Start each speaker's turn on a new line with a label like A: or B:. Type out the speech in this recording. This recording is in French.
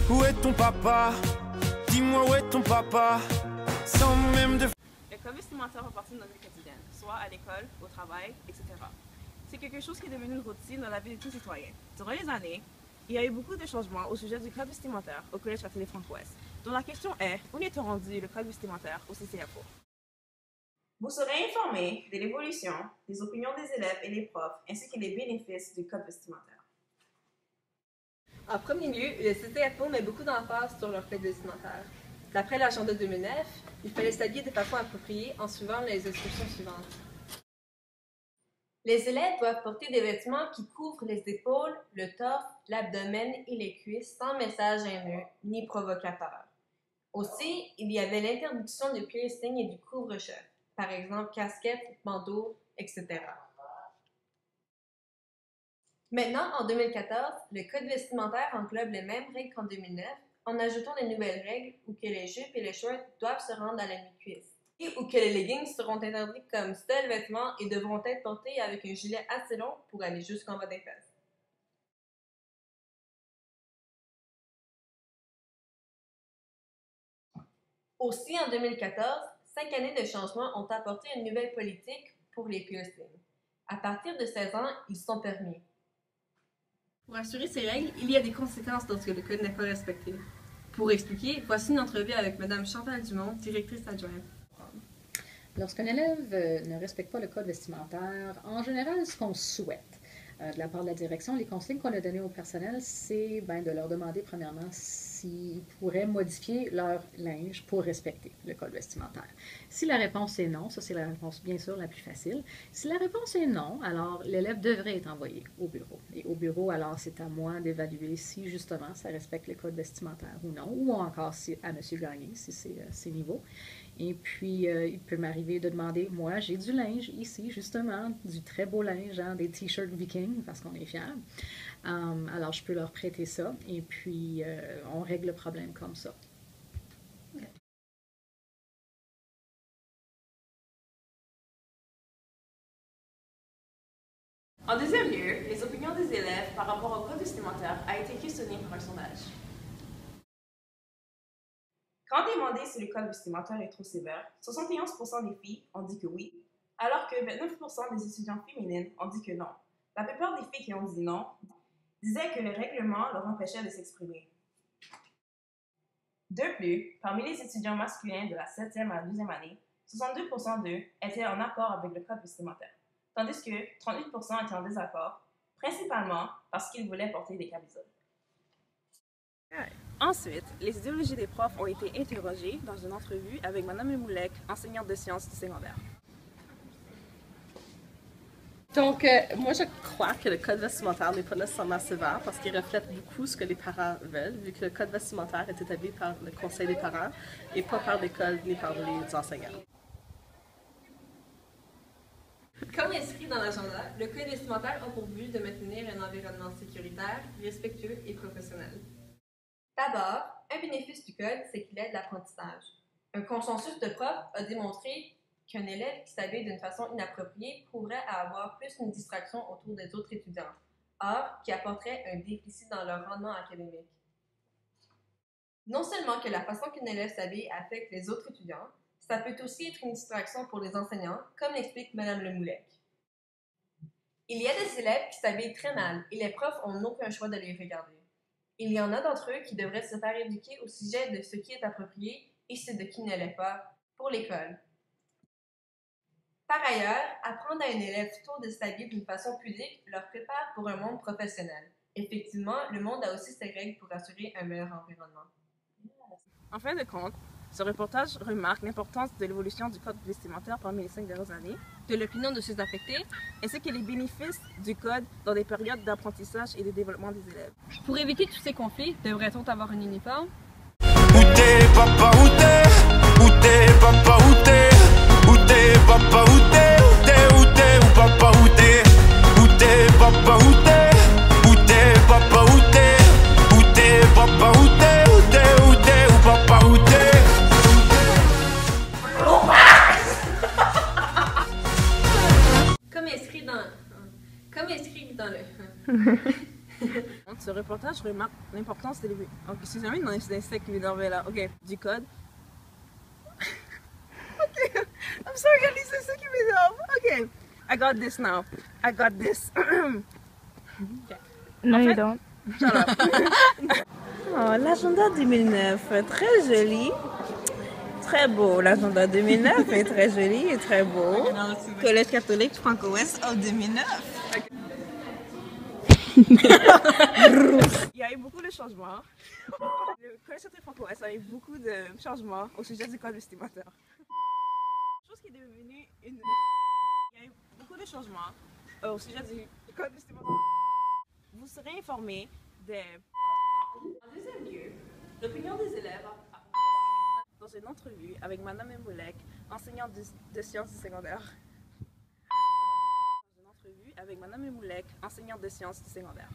A: Où est ton papa? Dis-moi où est ton papa? Sans même de...
B: Le code vestimentaire fait partie de notre vie quotidienne, soit à l'école, au travail, etc. C'est quelque chose qui est devenu une routine dans la vie de tous citoyens. Durant les années, il y a eu beaucoup de changements au sujet du code vestimentaire au Collège Châtelet-Franc-Ouest. Donc la question est, où est-on rendu le code vestimentaire au CCFO? Vous serez informé de l'évolution, des opinions des élèves et des profs, ainsi que des bénéfices du code vestimentaire.
C: En premier lieu, le CCFO met beaucoup d'emphase sur leur code vestimentaire. D'après l'agenda 2009, il fallait s'habiller de façon appropriée en suivant les instructions suivantes. Les élèves doivent porter des vêtements qui couvrent les épaules, le torse, l'abdomen et les cuisses sans message haineux ni provocateur. Aussi, il y avait l'interdiction du piercing et du couvre-chef, par exemple casquette, bandeau, etc. Maintenant, en 2014, le code vestimentaire englobe les mêmes règles qu'en 2009, en ajoutant de nouvelles règles où que les jupes et les shorts doivent se rendre à la mi-cuisse, et où que les leggings seront interdits comme seul vêtement et devront être portés avec un gilet assez long pour aller jusqu'en bas des fesses. Aussi, en 2014, 5 années de changement ont apporté une nouvelle politique pour les piercings. À partir de 16 ans, ils sont permis. Pour assurer ces règles, il y a des conséquences lorsque le code n'est pas respecté. Pour expliquer, voici une entrevue avec Mme Chantal Dumont, directrice adjointe.
D: Lorsqu'un élève ne respecte pas le code vestimentaire, en général, ce qu'on souhaite de la part de la direction, les consignes qu'on a données au personnel, c'est de leur demander premièrement s'ils pourraient modifier leur linge pour respecter le code vestimentaire. Si la réponse est non, ça c'est la réponse bien sûr la plus facile. Si la réponse est non, alors l'élève devrait être envoyé au bureau. Et au bureau, alors c'est à moi d'évaluer si justement ça respecte le code vestimentaire ou non, ou encore si, à M. Gagné, si c'est ses niveaux. Et puis, il peut m'arriver de demander, moi, j'ai du linge ici, justement, du très beau linge, des t-shirts vikings, parce qu'on est fiers. Alors, je peux leur prêter ça, et puis on règle le problème comme ça. Okay.
B: En deuxième lieu, les opinions des élèves par rapport au code vestimentaire a été questionnées par un sondage. Quand demandé si le code vestimentaire est trop sévère, 71% des filles ont dit que oui, alors que 29% des étudiantes féminines ont dit que non. La plupart des filles qui ont dit non disaient que le règlement leur empêchait de s'exprimer. De plus, parmi les étudiants masculins de la 7e à la 12e année, 62% d'eux étaient en accord avec le code vestimentaire, tandis que 38% étaient en désaccord, principalement parce qu'ils voulaient porter des camisoles. Ensuite, les idéologies des profs ont été interrogées dans une entrevue avec Mme Lemoulec, enseignante de sciences du secondaire.
C: Donc, moi, je crois que le code vestimentaire n'est pas nécessairement sévère parce qu'il reflète beaucoup ce que les parents veulent, vu que le code vestimentaire est établi par le conseil des parents et pas par l'école ni par les enseignants. Comme inscrit dans l'agenda, le code vestimentaire a pour but de maintenir un environnement sécuritaire, respectueux et professionnel. D'abord, un bénéfice du code, c'est qu'il aide l'apprentissage. Un consensus de profs a démontré qu'un élève qui s'habille d'une façon inappropriée pourrait avoir plus une distraction autour des autres étudiants, or qui apporterait un déficit dans leur rendement académique. Non seulement que la façon qu'un élève s'habille affecte les autres étudiants, ça peut aussi être une distraction pour les enseignants, comme l'explique Mme Lemoulec. Il y a des élèves qui s'habillent très mal et les profs n'ont aucun choix de les regarder. Il y en a d'entre eux qui devraient se faire éduquer au sujet de ce qui est approprié et ce de qui ne l'est pas pour l'école. Par ailleurs, apprendre à un élève tôt de s'habiller d'une façon pudique leur prépare pour un monde professionnel. Effectivement, le monde a aussi ses règles pour assurer un meilleur environnement.
B: En fin de compte, ce reportage remarque l'importance de l'évolution du code vestimentaire parmi les 5 dernières années,
C: de l'opinion de ses affectés,
B: ainsi que les bénéfices du code dans des périodes d'apprentissage et de développement des élèves.
C: Pour éviter tous ces conflits, devrait-on avoir un uniforme?
A: Où t'es, papa, où t'es? Où t'es, papa, où t'es? Où t'es, papa, où t'es? Où t'es, où t'es, où papa, où t'es? Où t'es, papa, où t'es? Où t'es, papa, où t'es? Où t'es, papa, où t'es? Où t'es, où t'es, où papa, où t'es?
C: Comme inscrit dans le...
B: Ce reportage remarque l'importance de l'évolution. Ok, si jamais dans les insectes qui m'énervaient là. Ok, du code. Ok, I'm sorry, il y a les insectes qui m'énervent. Ok, I got this now. I got this.
E: No,
B: En
E: you
B: fait-
E: don't.
B: Shut up. Oh, l'agenda 2009, très joli. Très beau, l'agenda 2009 est très joli et très beau. Collège catholique Franco-Ouest en 2009. Il y a eu beaucoup de changements. Le Collège catholique Franco-Ouest a eu beaucoup de changements au sujet du code vestimentaire. Chose qui est devenue une... Il y a eu beaucoup de changements au sujet du code vestimentaire. Vous serez informé des... En deuxième lieu, l'opinion des élèves dans une entrevue avec Madame Moulek, enseignante de sciences du secondaire. Dans une entrevue avec Madame Moulek, enseignante de sciences du secondaire.